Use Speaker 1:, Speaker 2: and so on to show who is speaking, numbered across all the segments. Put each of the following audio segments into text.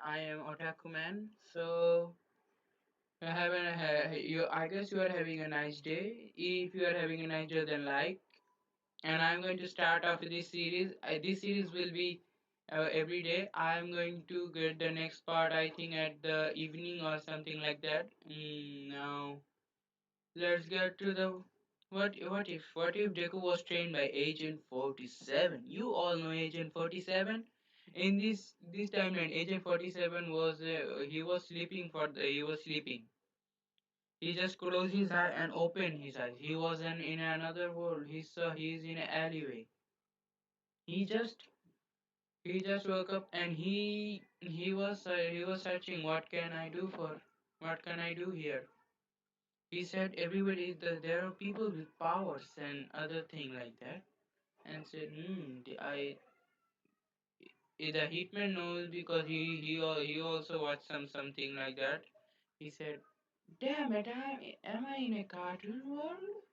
Speaker 1: I am Otaku Man. So, I guess you are having a nice day. If you are having a nice day, then like. And I'm going to start off this series. This series will be every day. I'm going to get the next part. I think at the evening or something like that. Now, let's get to the what if Deku was trained by Agent 47? You all know Agent 47. In this timeline, Agent 47 was he was sleeping. He just closed his eye and opened his eyes. He was in another world. He's in an alleyway. He just he just woke up and he was searching what can I do here. He said there are people with powers and other thing like that, and said, the hitman knows because he also watched something like that. He said, "Damn it, am I in a cartoon world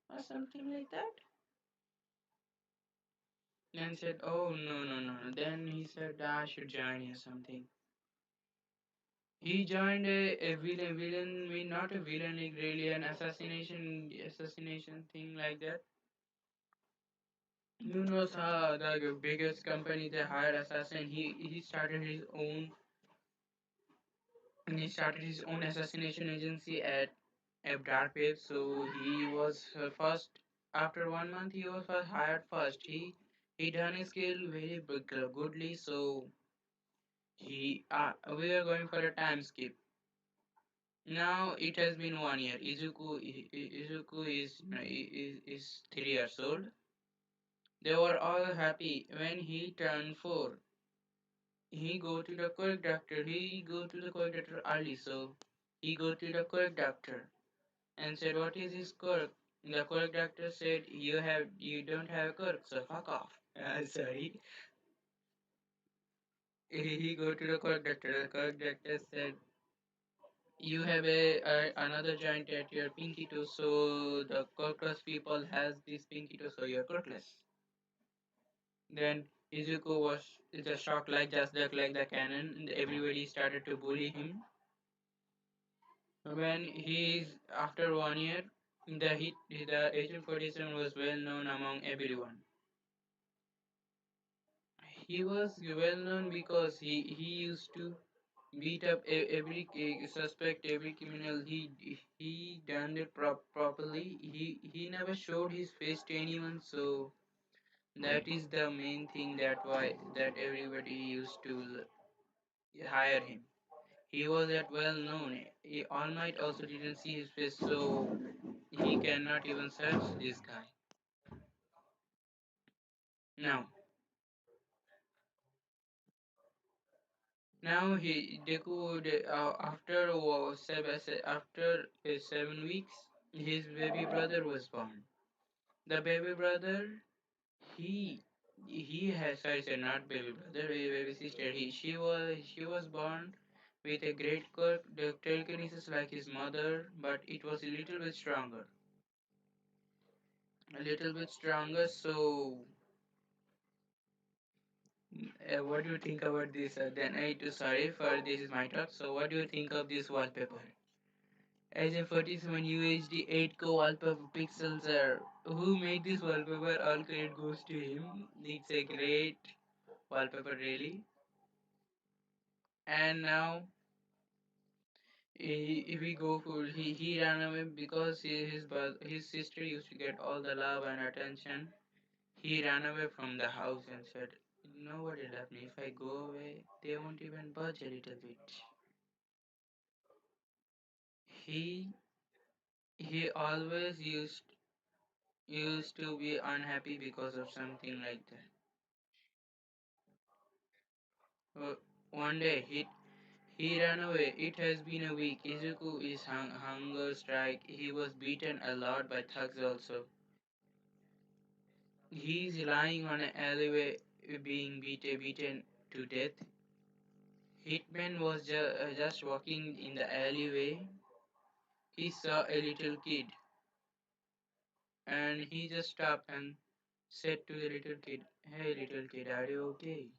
Speaker 1: or something like that?" And said, "Oh no." Then he said, "I should join you something." He joined a villain, I mean, not a villain, like really an assassination thing like that. Who knows how the biggest company they hired assassin. He started his own assassination agency at a dark web. So he was first after 1 month he was hired first. He done his skill very goodly. So he we are going for a time skip. Now it has been 1 year. Izuku is 3 years old. They were all happy when he turned 4. He go to the quirk doctor. He go to the quirk doctor early, so he go to the quirk doctor and said, "What is his quirk?" The quirk doctor said, you don't have a quirk, so fuck off." Sorry. He go to the quirk doctor. The quirk doctor said, "You have a another joint at your pinky toe, so the quirkless people has this pinky toe, so you're quirkless." Then Izuku was just shocked like the cannon, and everybody started to bully him. When he's after 1 year, the Agent 47 was well known among everyone. He was well known because he used to beat up every suspect, every criminal. He done it properly. He never showed his face to anyone, so that is the main thing that everybody used to hire him. He was that well known. All Might also didn't see his face, so he cannot even search this guy. Now, now after 7 weeks, his baby brother was born. The baby brother, he has not baby brother, baby sister. She was born with a great quirk, the telekinesis like his mother, but it was a little bit stronger. So, what do you think about this? Then I too sorry for this is my talk. So, what do you think of this wallpaper? Agent 47 UHD 8 wallpaper pixels are who made this wallpaper? All credit goes to him. It's a great wallpaper, really. And now if we go for he ran away because his sister used to get all the love and attention. He ran away from the house and said, "Nobody love me. If I go away, they won't even budge a little bit." He he always used to be unhappy because of something like that. One day he ran away. It has been a week. Izuku is hunger strike. He was beaten a lot by thugs also. He's lying on an alleyway being beaten to death. Hitman was just walking in the alleyway. He saw a little kid and he just stopped and said to the little kid, "Hey little kid, are you okay?"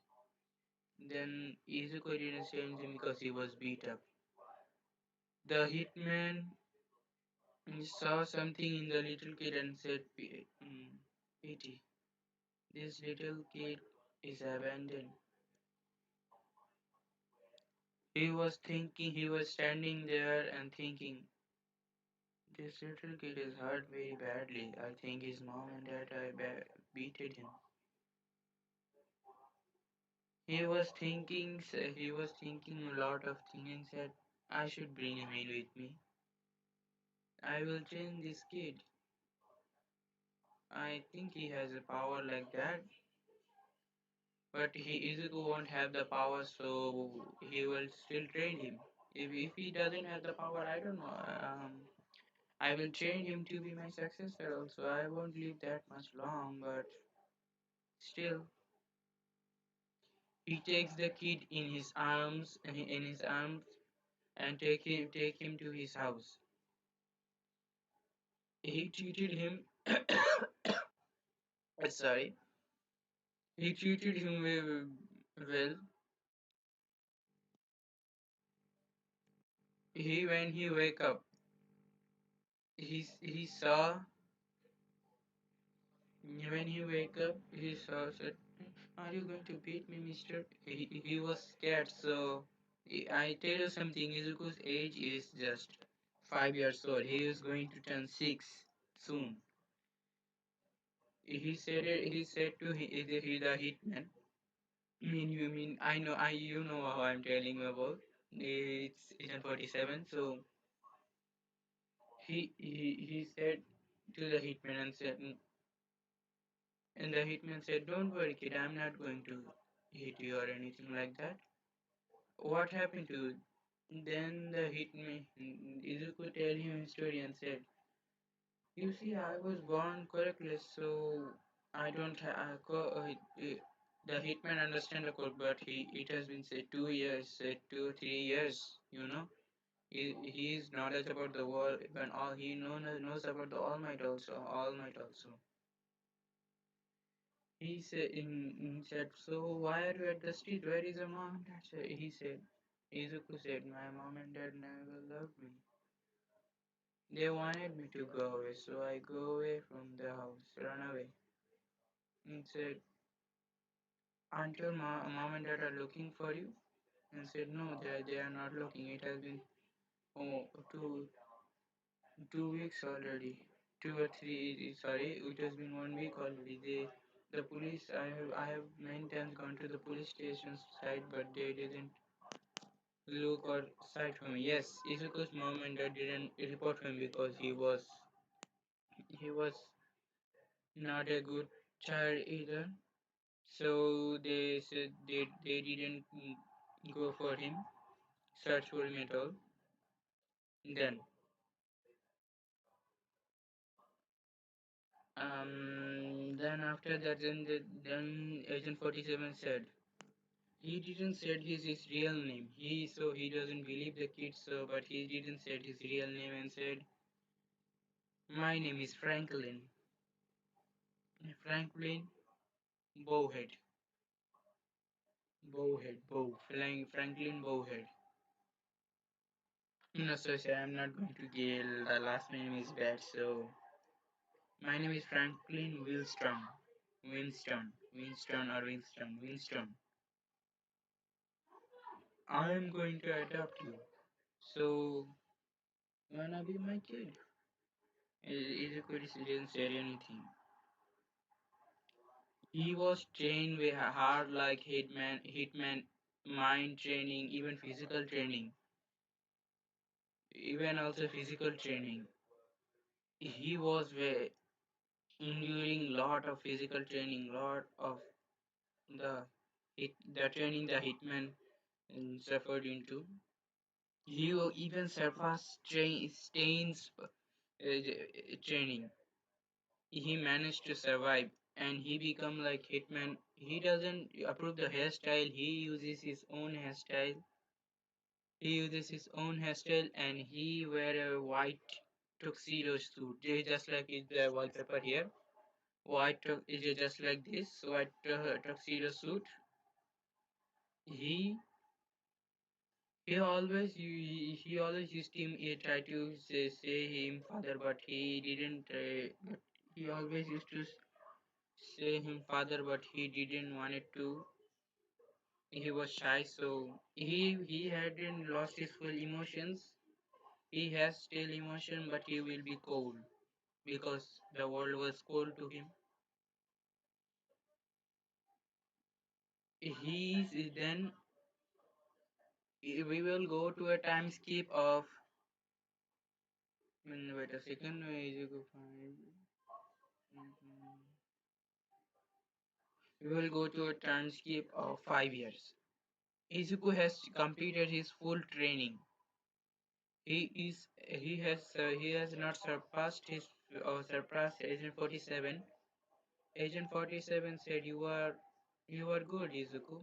Speaker 1: Then Izuku didn't say anything because he was beat up. The hitman saw something in the little kid and said, Pity, this little kid is abandoned. He was standing there and thinking, this little kid is hurt very badly. I think his mom and dad beated him. He was thinking a lot of things and said, I should bring him in with me. I will change this kid. I think he has a power like that, but Izuku won't have the power, so he will still train him. If he doesn't have the power, I don't know. I will train him to be my successor also. I won't live that much long, but still, he takes the kid in his arms, and take him to his house. He treated him. Sorry, he treated him well. When he wake up, he saw when he wake up he saw said, "Are you going to beat me, Mister?" He was scared. So I tell you something. Izuku's age is just 5 years old. He is going to turn 6 soon. He said to the hitman. You mean I know I you know how I'm telling you about. It's Agent 47. So he said to the hitman and said, and the hitman said, "Don't worry, kid. I'm not going to hit you or anything like that. What happened to you?" Then the hitman Izuku tell him his story and said, "You see, I was born correctless, so I don't have the hitman understand the code, but it has been said 2 years, said 2 3 years, you know. His knowledge about the world, when all he knows about the All Might also, All Might also." He said, "So why are you at the street? Where is your mom and dad?" He said, Izuku said, "My mom and dad never loved me. They wanted me to go away, so I go away from the house, run away." And said, "Until mom and dad are looking for you?" And said, "No, they are not looking. It has been oh, 2 weeks already. 2 or 3, sorry, it has been 1 week already. The police, I have many times gone to the police station side, but they didn't look or sight for me." Yes, Izuku's mom and dad didn't report him because he was not a good child either. So they said they didn't go for him, search for him at all. Then then after that then Agent 47 said he didn't said his real name. He doesn't believe the kid, so but he didn't said his real name and said, "My name is Franklin. Franklin Bowhead. Franklin Bowhead." No, so sir, I'm not going to give the last name is bad, so my name is Franklin Wilstrom. Winston. I am going to adopt you. So wanna be my kid? Izuku didn't say anything. He was trained with hard like hitman, mind training, even also physical training. He was enduring lot of physical training, lot of the the training the hitman suffered into. He even surpassed Stain's training. He managed to survive and he become like hitman. He doesn't approve the hairstyle. He uses his own hairstyle and he wear a white tuxedo suit. Just like the wallpaper here. White is just like this white tuxedo suit. he he always used him. He tried to say him father, but he didn't. But he always used to say him father, but he didn't want it to. He was shy, so he hadn't lost his full emotions. He has still emotion, but he will be cold because the world was cold to him. He's then we will go to a time skip of wait a second. Is go find? We will go to a time skip of 5 years. Izuku has completed his full training. He has not surpassed Agent 47. Agent 47 said you are good, Izuku.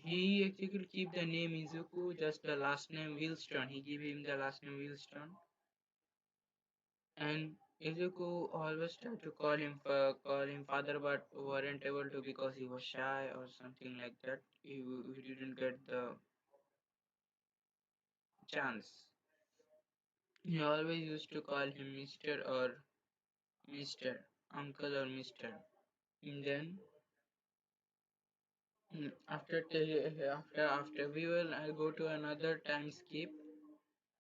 Speaker 1: He actually keep the name Izuku, just the last name Wheelstone. He give him the last name Wheelstone. And Izuku always tried to call him father, but weren't able to because he was shy or something like that. He didn't get the chance. He always used to call him Mister or Mister, Uncle or Mister. And then after we will go to another time skip.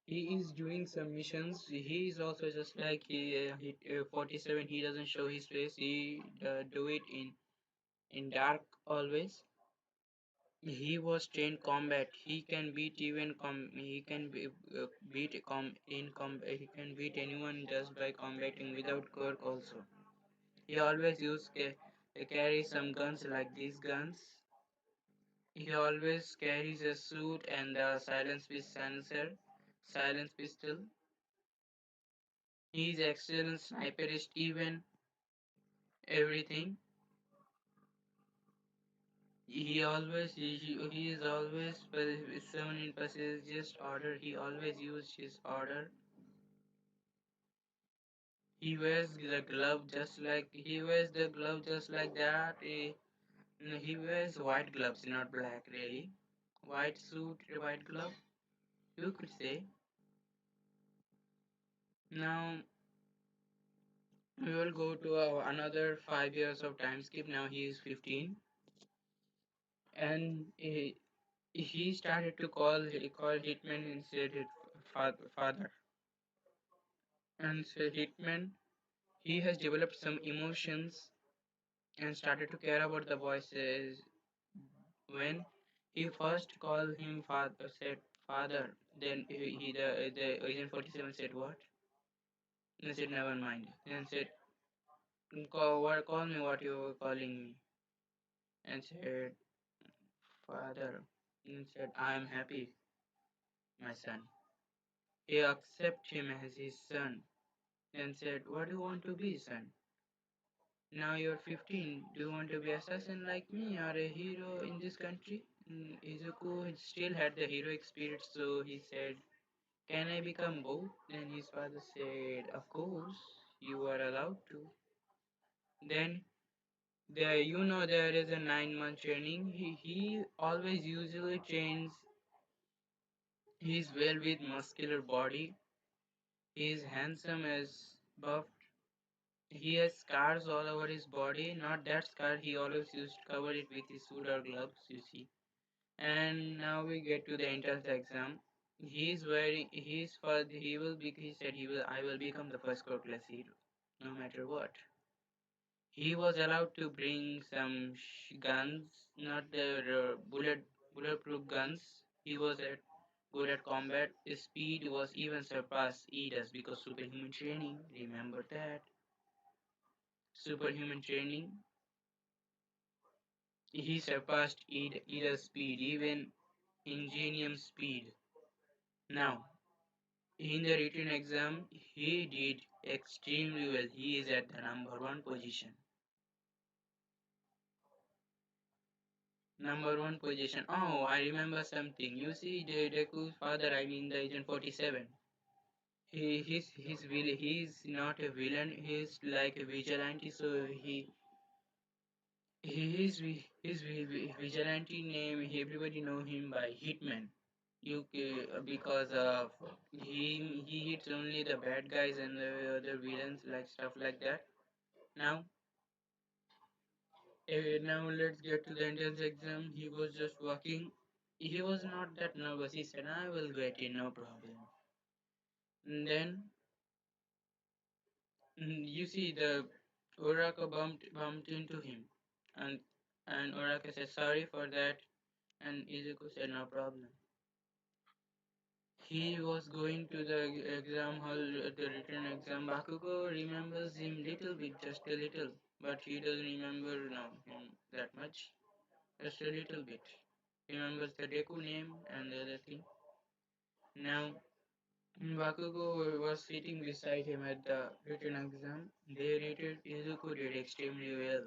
Speaker 1: He is doing some missions. He is also just like 47. He doesn't show his face. He do it in dark always. He was trained combat. He can beat even he can beat he can beat anyone just by combating without quirk also. He always carry some guns like these guns. He always carries a suit and a silence pistol. He is excellent sniperist even everything. He is always someone in just order. He always uses his order. He wears the glove just like that. He wears white gloves, not black really. White suit, white glove. You could say. Now we will go to another 5 years of time skip. Now he is 15, and he started to call Hitman and said it father. And so Hitman, he has developed some emotions and started to care about the voices. When he first called him father, said father, then the Agent 47 said what? And said never mind. Then said call me what you were calling me. And said father. And said I am happy, my son. He accepted him as his son. Then said what do you want to be, son? Now you're 15. Do you want to be assassin like me or a hero in this country? Izuku still had the heroic spirit, so he said, can I become both? Then his father said, of course, you are allowed to. Then there is a 9 month training. He always usually trains. He's well with muscular body. He is handsome as buff. He has scars all over his body. Not that scar. He always used to cover it with his suit or gloves, you see. And now we get to the entrance exam. He's wearing. He's for. He will be. He said he will. I will become the first core class hero, no matter what. He was allowed to bring some guns, not the bulletproof guns. He was good at combat. His speed was even surpassed Ida's because superhuman training. Remember that superhuman training. He surpassed Ida's speed, even Ingenium speed. Now, in the written exam, he did extremely well. He is at the number one position. Number one position. Oh, I remember something. You see, the Deku's father, I mean the Agent 47. He's not a villain. He's like a vigilante. So His vigilante name, everybody know him by Hitman. Because of he hits only the bad guys and the other villains, like stuff like that. Now, now let's get to the entrance exam. He was just walking. He was not that nervous. He said, "I will get in, no problem." And then you see the Uraka bumped into him, and Uraka said sorry for that, and Izuku said no problem. He was going to the exam hall, the written exam. Bakugo remembers him little bit, just a little, but he doesn't remember now him that much, just a little bit. He remembers the deku name and the other thing. Now Bakugo was sitting beside him at the written exam. They rated Izuku did extremely well.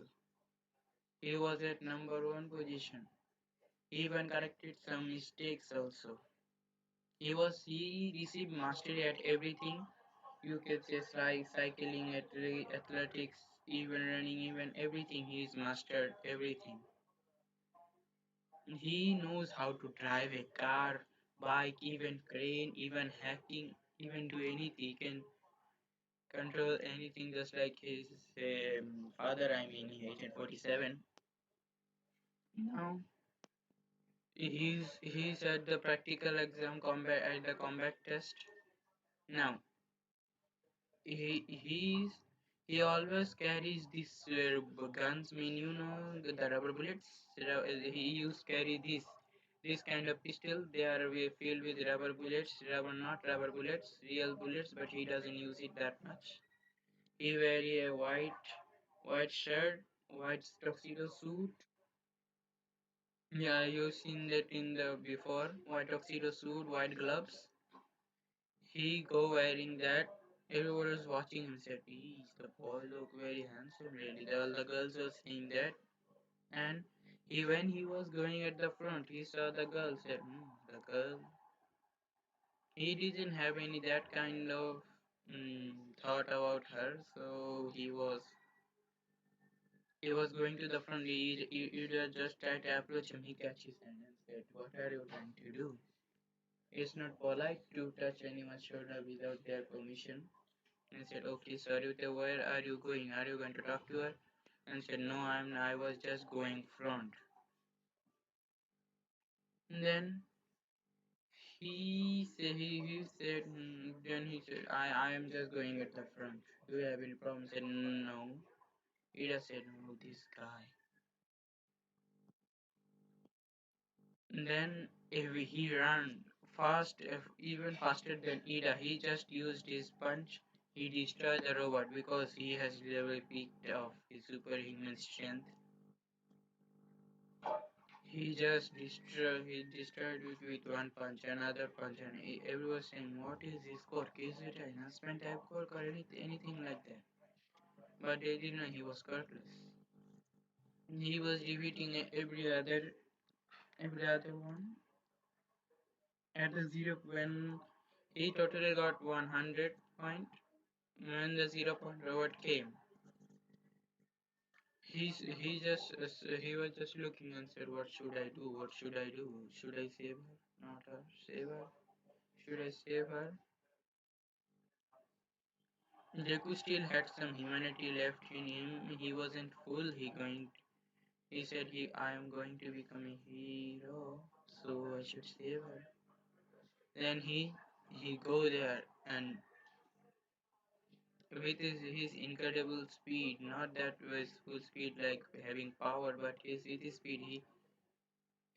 Speaker 1: He was at number one position. He even corrected some mistakes also. He received mastery at everything. You can say cycling, athletics, even running, even everything. He's mastered everything. He knows how to drive a car, bike, even crane, even hacking, even do anything. He can control anything just like his father. I mean, Agent 47. Now he's at the practical exam combat at the combat test. Now he's he always carries these guns. I mean, you know, the rubber bullets. He used carry this kind of pistol. They are filled with rubber bullets. Not rubber bullets, real bullets. But he doesn't use it that much. He wear a white shirt, white tuxedo suit. Yeah, you've seen that in the before. White tuxedo suit, white gloves. He go wearing that. Everyone was watching him said, "Geez, the boy look very handsome really." All the girls were saying that. And when he was going at the front, he saw the girl said, the girl. He didn't have any that kind of thought about her. So he was going to the front. You just try to approach him. He catches his hand and said, "What are you trying to do? It's not polite to touch anyone's shoulder without their permission." And said, "Okay, Sarita, where are you going? Are you going to talk to her?" And said, "No, I was just going front." And then then he said, I am just going at the front. Do you have any problem?" Said, "No." Ida said, "No, this guy." And then if he ran even faster than Ida, he just used his punch. He destroyed the robot because he has level peaked of his superhuman strength. He destroyed it with one punch, another punch, and everyone was saying, "What is his quirk? Is it an enhancement type quirk or anything like that?" But they didn't know he was quirkless. He was defeating every other one at the zero when he totally got 100 point. When the 0 point robot came, he was just looking and said, "What should I do? What should I do? Should I save her? Not her. Save her? Should I save her?" Deku still had some humanity left in him. He wasn't full. He said I am going to become a hero, so I should save her. Then he go there and with his incredible speed, not that was full speed like having power, but with his speed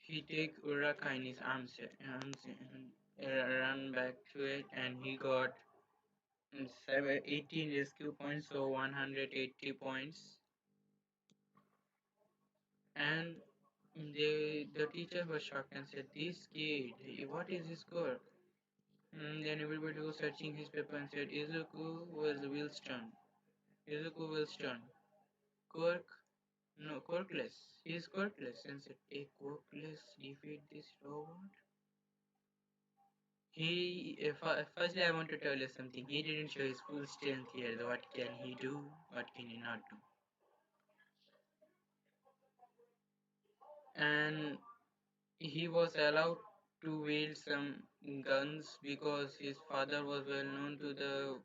Speaker 1: he take Uraka in his arms and run back to it, and he got 18 rescue points, so 180 points. And the teacher was shocked and said, "This kid, what is his score?" Then everybody was searching his paper and said, "Izuku was Wilston. Izuku Wilston. Quirk? No, quirkless. He is quirkless." And said, "A quirkless defeat this robot?" Firstly, I want to tell you something. He didn't show his full strength here. What can he do? What can he not do? and he was allowed to wield some guns because his father was well known to the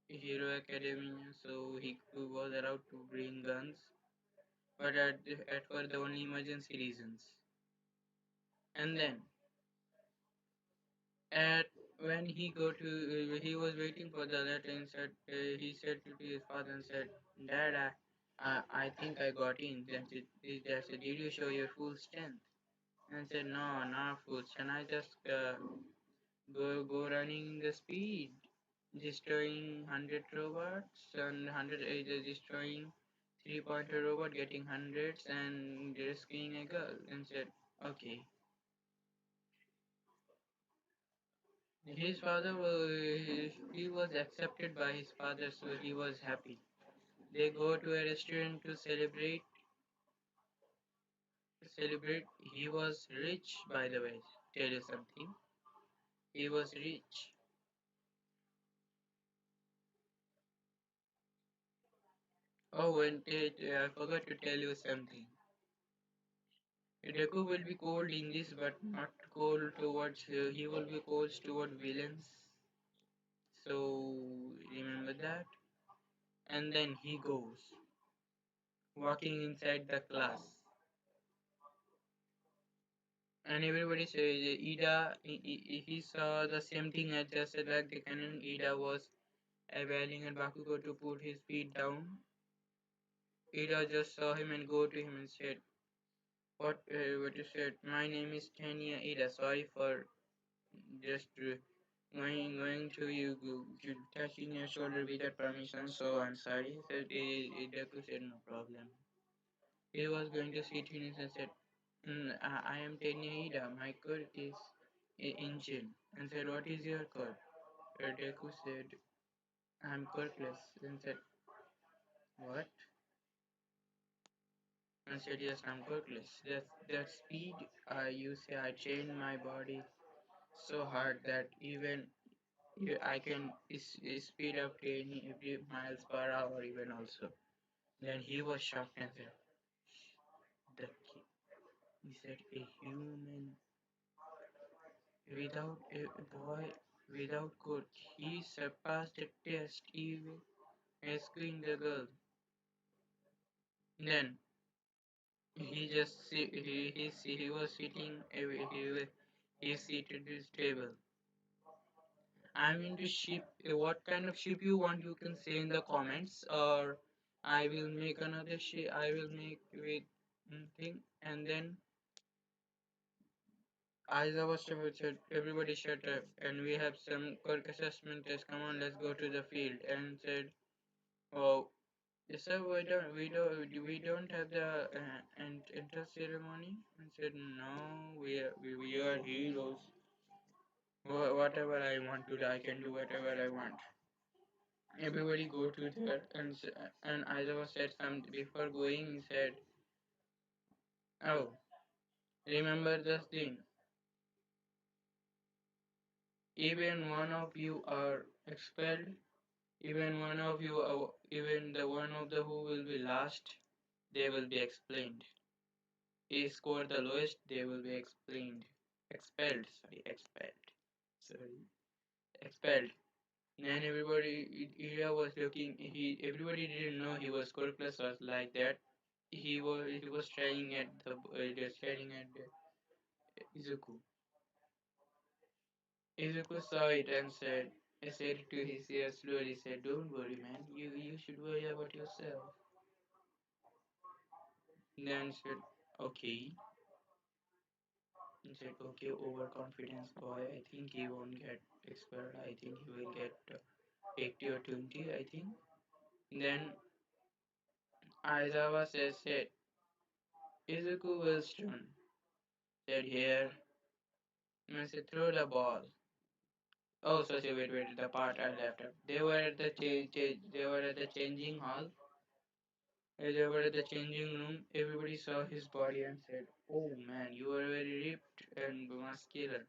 Speaker 1: Hero Academy, so he was allowed to bring guns, but at for the only emergency reasons. And then at when he was waiting for the letter and said he said to his father and said, "Dad, I think I got in." Then they said, "Did you show your full strength?" And said, "No, not full strength. I just go running in the speed, destroying 100 robots and 100 destroying 3-pointer robot, getting hundreds and rescuing a girl." And said, "Okay." His father he was accepted by his father, so he was happy. They go to a restaurant to celebrate. He was rich, by the way. Tell you something. He was rich. Oh, and I forgot to tell you something. Deku will be cold in this, but not cold towards. He will be cold toward villains. So remember that. And then he goes walking inside the class, and everybody says Ida. He saw the same thing as just like the canon. Ida was availing and Bakugo to put his feet down. Ida just saw him and go to him and said, What you said? My name is Tanya Ida. Sorry for just going to you, touching your shoulder without permission. So I'm sorry." Said Deku said, "No problem." He was going to sit in and said, I am Tanya Ida. My code is ancient." And said, "What is your code?" Deku said, "I'm codeless." And said, "What?" And said, "Yes, I'm codeless. That speed you say I train my body so hard that even I can speed up to any every miles per hour even also." Then he was shocked and said, the he said, "A human without a boy without code. He surpassed the test even rescuing the girl." Then he just he was sitting he seated his table. I'm into ship. What kind of ship you want, you can say in the comments, or I will make another ship. I will make with thing, and then as I was said, everybody shut up, and we have some quick assessment test. Come on, let's go to the field. And said, "Oh, yes, sir. We don't have the enter ceremony." And said, "No, we are heroes. Whatever I want to do, I can do whatever I want." Everybody go to there, and Aizawa said something before going. He said, "Oh, remember this thing. Even one of you are expelled. Even one of you, even the one of the who will be last, they will be explained. He scored the lowest, they will be explained, sorry, expelled." Then Ira was looking. Everybody didn't know he was scored plus was like that. He was staring at Izuku. Izuku saw it and said to his ear slowly, said, "Don't worry, man. You should worry about yourself." Then said, "Okay." He said, "Okay, overconfidence boy. I think he won't get expert. I think he will get 80 or 20, I think." Then Aizawa said, "Izuku will stun." Said, "Here." And said, "Throw the ball." Oh, so wait, the part I left out. They were at the they were at the changing hall. As they were at the changing room, everybody saw his body and said, "Oh man, you are very ripped and muscular."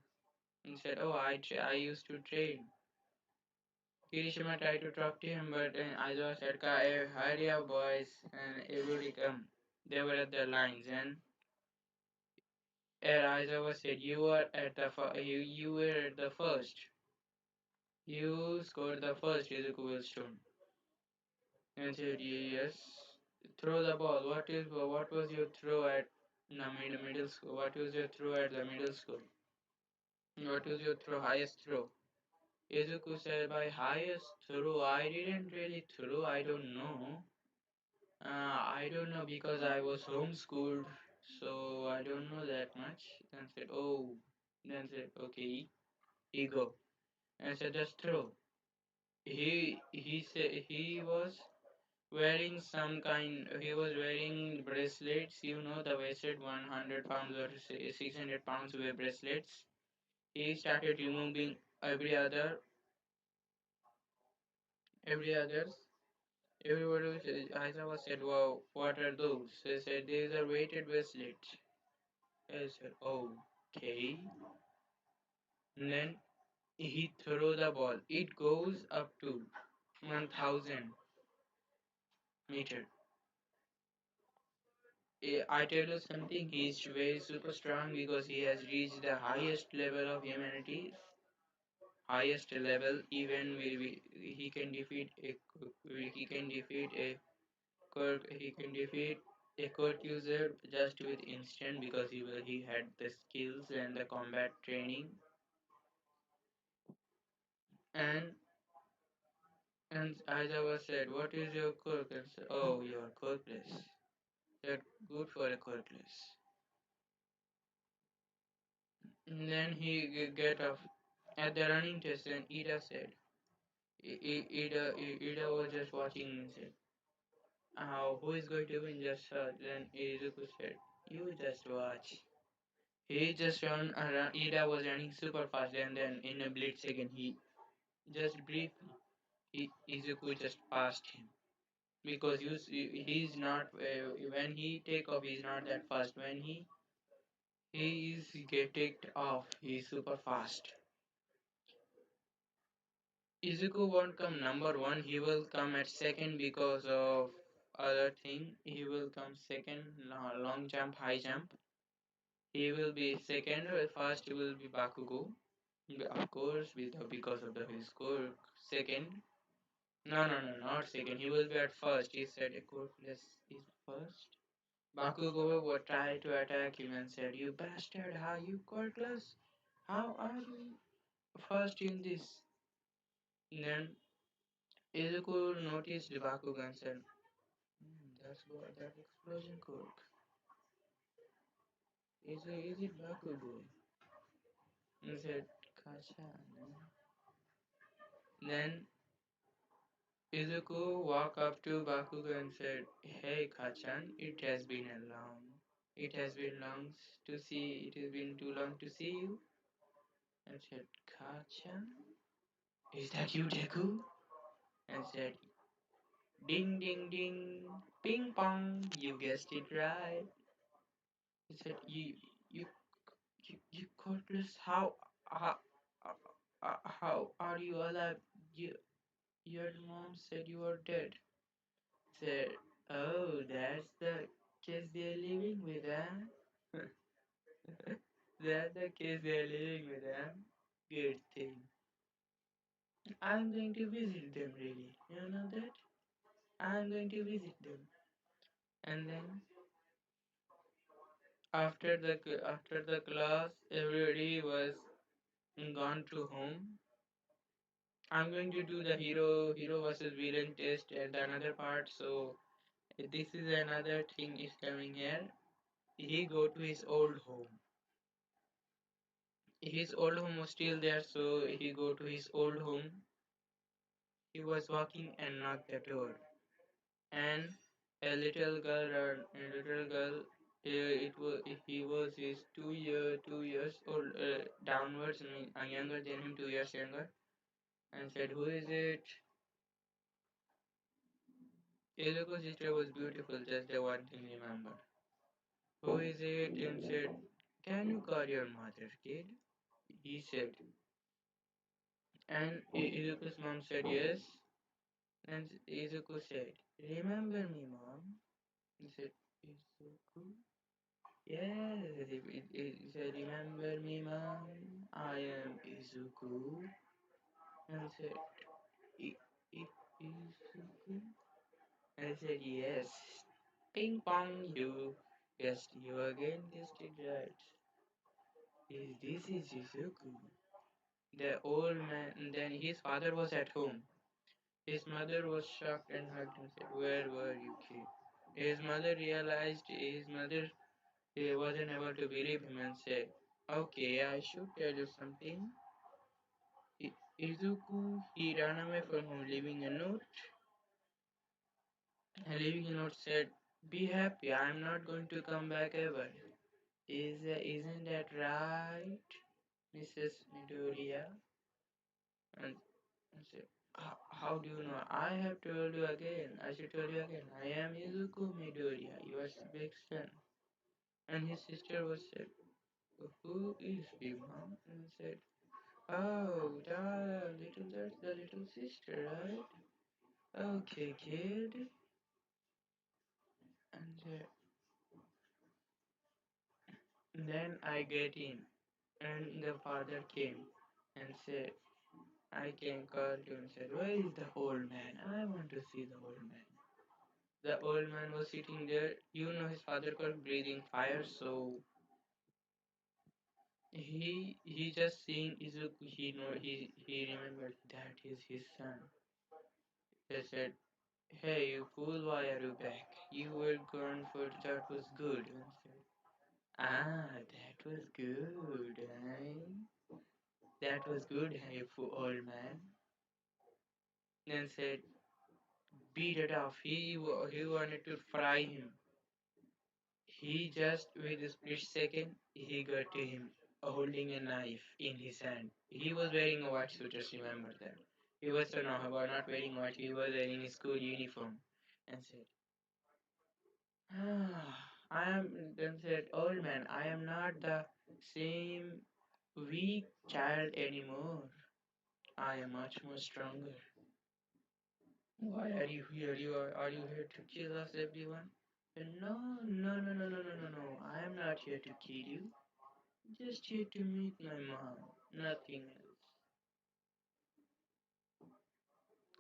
Speaker 1: And said, "Oh, I used to train." Kirishima tried to talk to him, but Aizawa said, "Hurry up, boys," and everybody come. They were at the lines, and Aizawa said, "You were at the you were at the first. You scored the first Izuku stone." And said, "Yes." Throw the ball. What was your throw at the middle school? What was your throw at the middle school? What was your highest throw? Izuku said, "By highest throw, I didn't really throw. I don't know. I don't know because I was homeschooled, so I don't know that much." Then said, "Oh." Then said, "Okay, ego." And said, "Just throw." He said he was wearing some kind. He was wearing bracelets. You know the weighted 100 pounds or 600 pounds weight bracelets. He started removing every others. Everybody said, Aizawa said, "Wow, what are those?" He said, "These are weighted bracelets." I said, "Okay." And then he threw the ball. It goes up to 1,000 meters. I tell you something, he's very super strong because he has reached the highest level of humanity, highest level. Even he can defeat he can defeat a he can defeat a court user just with instant because he had the skills and the combat training. And Aizawa said, "What is your quirk?" And said, "Oh, you are quirkless. You're good for a quirkless." And then he get off at the running test, and Ida said, Ida was just watching and said, "Who is going to win?" Just then Izuku said, "You just watch." He just run around. Ida was running super fast, and then in a blitz second, he just briefly, Izuku just passed him because he's not when he take off, he's not that fast. When he is get take off, he's super fast. Izuku won't come number one. He will come at second because of other thing. He will come second, long jump, high jump. He will be second. First, he will be Bakugo. Of course, because of his score. Second. No, no, no, not second. He will be at first. He said, "A courtless is first." Bakugo would try to attack him and said, "You bastard, how you courtless? How are you first in this?" And then Izuku noticed Bakugo and said, "That's what that explosion cook. Is it Bakugo?" And said, "Kacha." Then Izuku walked up to Bakugo and said, "Hey Kachan, it has been long to see, it has been too long to see you." And said, "Kachan, is that you, Deku?" And said, "Ding ding ding, ping pong, you guessed it right." He said, You, you courtless, how are you alive? You, your mom said you were dead." Said, "Oh, that's the case they're living with, huh?" That's the case they're living with, huh? Good thing. I'm going to visit them, really. You know that? I'm going to visit them. And then after the class, everybody was gone to home. I'm going to do the hero versus villain test at another part. So this is another thing is coming here. He go to his old home. His old home was still there, so he go to his old home. He was walking and knocked the door, and a little girl, it was he was his 2 years old, downwards, I mean, younger than him, 2 years younger, and said, "Who is it?" Izuku's sister was beautiful, just the one thing remember. "Who is it?" And said, "Can you call your mother, kid?" He said, and Izuku's mom said yes. And Izuku said, "Remember me, mom?" He said, Izuku. Yes, it said, remember me, mom? I am Izuku. And said, it, it, Izuku? And said, yes. Ping pong, you. Guessed you again, guessed it right. This is Izuku. The old man, and then his father was at home. His mother was shocked and hugged him and said, where were you, kid? His mother realized his mother wasn't able to believe him and said, okay, I should tell you something. Izuku, he ran away from home, leaving a note. And leaving a note said, be happy, I'm not going to come back ever. Isn't that right, Mrs. Midoriya? And I said, how do you know? I have told you again. I should tell you again. I am Izuku Midoriya, your big son. And his sister was said, who is he, mom? And said, oh, that's the little sister, right? Okay, kid. And then I get in, and the father came and said, I came called to and said, where is the old man? I want to see the old man. The old man was sitting there. You know his father called breathing fire, so he just seeing Izuku. He remembered that is his son. They said, hey, you fool, why are you back? You were gone for that was good. And said, that was good, eh? That was good, hey, fool, old man. Then said, beat it off. He wanted to fry him. He just, with a split second, he got to him, holding a knife in his hand. He was wearing a white suit, just remember that. He was not wearing white, he was wearing his school uniform. And said, then said, old man, I am not the same weak child anymore. I am much more stronger. Why are you here? Are you here to kill us, everyone? No, no, no, no, no, no, no, no. I am not here to kill you. Just here to meet my mom. Nothing else.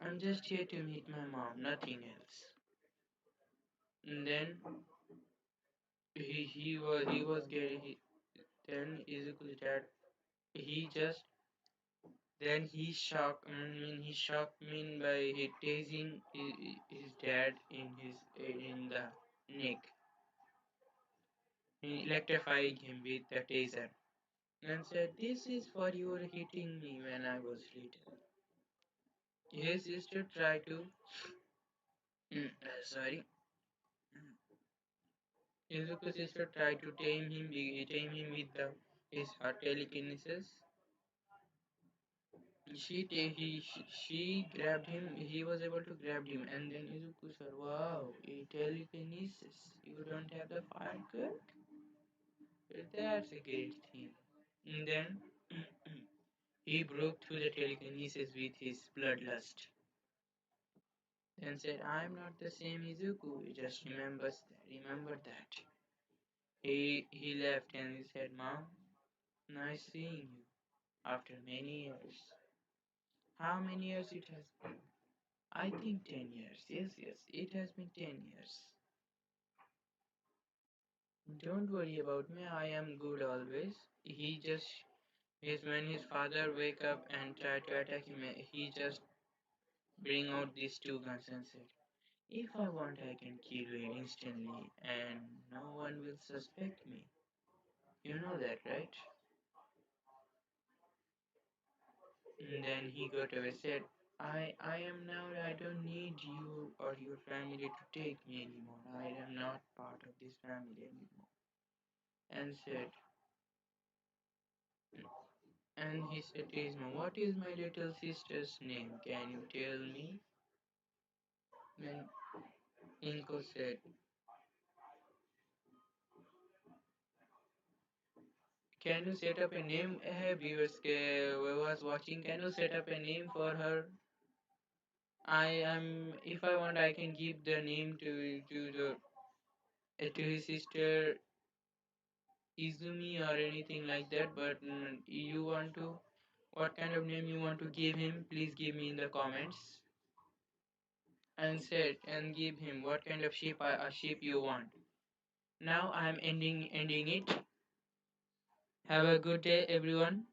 Speaker 1: I'm just here to meet my mom. Nothing else. And then he was getting then Izuku's dad he just then he shocked me by he tasing his dad in the neck, electrifying him with the taser, and said, this is for you hitting me when I was little. His sister tried to sorry. Izuku's sister tried to tame him with his telekinesis. She grabbed him. He was able to grab him, and then Izuku said, "Wow, a telekinesis! You don't have the fire cut? That's a great thing." And then he broke through the telekinesis with his bloodlust, and said, "I'm not the same Izuku. He just remembers that. Remember that." He left and he said, "Mom, nice seeing you after many years." How many years it has been? I think 10 years. Yes, yes, it has been 10 years. Don't worry about me, I am good always. He just is when his father wake up and try to attack him, he just bring out these two guns and said, if I want I can kill you instantly and no one will suspect me. You know that, right? And then he got away said, I am now I don't need you or your family to take me anymore. I am not part of this family anymore. And said and he said to his mom, what is my little sister's name? Can you tell me? Then Inko said, can you set up a name? Hey, viewers, was watching. Can you set up a name for her? I am. If I want, I can give the name to the to his sister Izumi or anything like that. But you want to, what kind of name you want to give him? Please give me in the comments and set and give him what kind of shape you want. Now I'm ending it. Have a good day, everyone.